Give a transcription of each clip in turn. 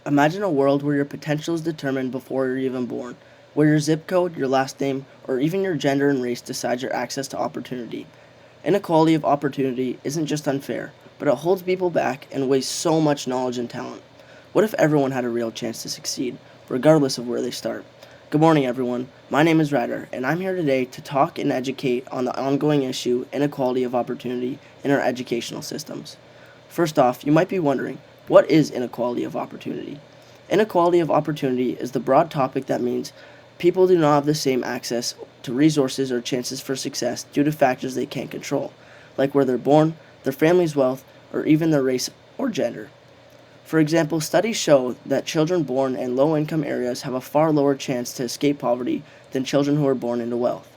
Imagine a world where your potential is determined before you're even born, where your zip code, your last name, or even your gender and race decides your access to opportunity. Inequality of opportunity isn't just unfair, but it holds people back and wastes so much knowledge and talent. What if everyone had a real chance to succeed, regardless of where they start? Good morning, everyone. My name is Ryder, and I'm here today to talk and educate on the ongoing issue, inequality of opportunity, in our educational systems. First off, you might be wondering, what is inequality of opportunity? Inequality of opportunity is the broad topic that means people do not have the same access to resources or chances for success due to factors they can't control, like where they're born, their family's wealth, or even their race or gender. For example, studies show that children born in low income areas have a far lower chance to escape poverty than children who are born into wealth.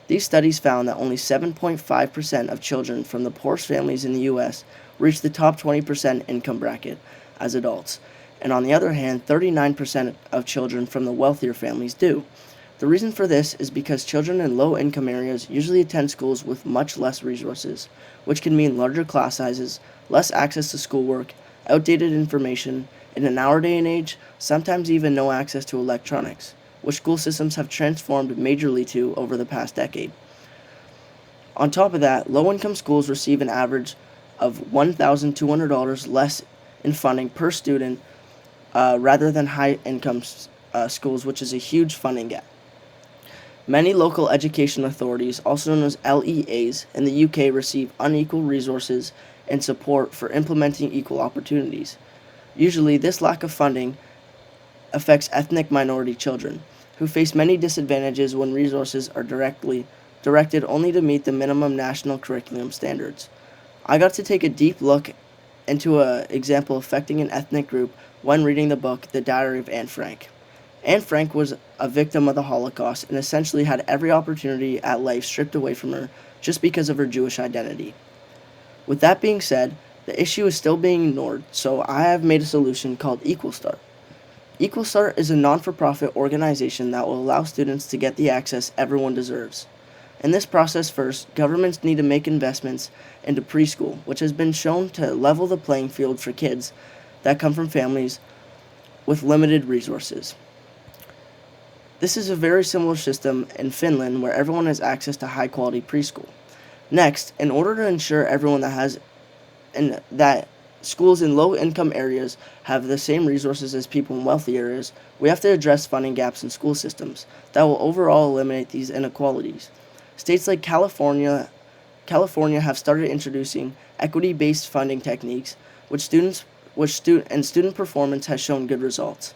These studies found that only 7.5% of children from the poorest families in the U.S. reach the top 20% income bracket as adults, and on the other hand, 39% of children from the wealthier families do. The reason for this is because children in low income areas usually attend schools with much less resources, which can mean larger class sizes, less access to schoolwork, outdated information, and in our day and age, sometimes even no access to electronics, which school systems have transformed majorly to over the past decade. On top of that, low income schools receive an average of $1,200 less in funding per student rather than high income schools, which is a huge funding gap. Many local education authorities, also known as LEAs, in the UK receive unequal resources and support for implementing equal opportunities. Usually, this lack of funding affects ethnic minority children, who face many disadvantages when resources are directed only to meet the minimum national curriculum standards. I got to take a deep look into an example affecting an ethnic group when reading the book The Diary of Anne Frank. Anne Frank was a victim of the Holocaust and essentially had every opportunity at life stripped away from her just because of her Jewish identity. With that being said, the issue is still being ignored, so I have made a solution called EqualStart. EqualStart is a non-for-profit organization that will allow students to get the access everyone deserves. In this process, first, governments need to make investments into preschool, which has been shown to level the playing field for kids that come from families with limited resources. This is a very similar system in Finland where everyone has access to high-quality preschool. Next, in order to ensure everyone that schools in low-income areas have the same resources as people in wealthy areas, we have to address funding gaps in school systems that will overall eliminate these inequalities. States like California have started introducing equity-based funding techniques, and student performance has shown good results.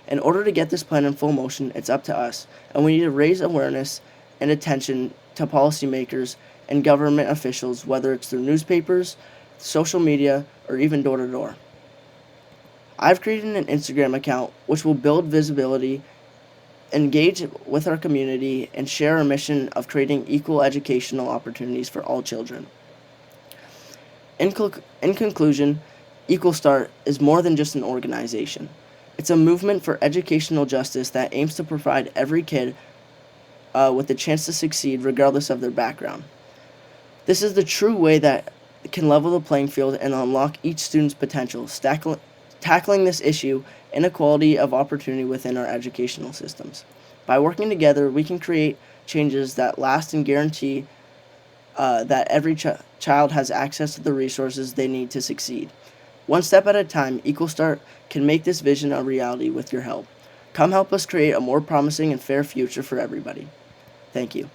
In order to get this plan in full motion, it's up to us, and we need to raise awareness and attention to policymakers and government officials, whether it's through newspapers, social media, or even door to door. I've created an Instagram account which will build visibility, engage with our community, and share our mission of creating equal educational opportunities for all children. In conclusion, EqualStart is more than just an organization. It's a movement for educational justice that aims to provide every kid with the chance to succeed regardless of their background. This is the true way that can level the playing field and unlock each student's potential, tackling this issue, inequality of opportunity within our educational systems. By working together, we can create changes that last and guarantee that every child has access to the resources they need to succeed. One step at a time, EqualStart can make this vision a reality with your help. Come help us create a more promising and fair future for everybody. Thank you.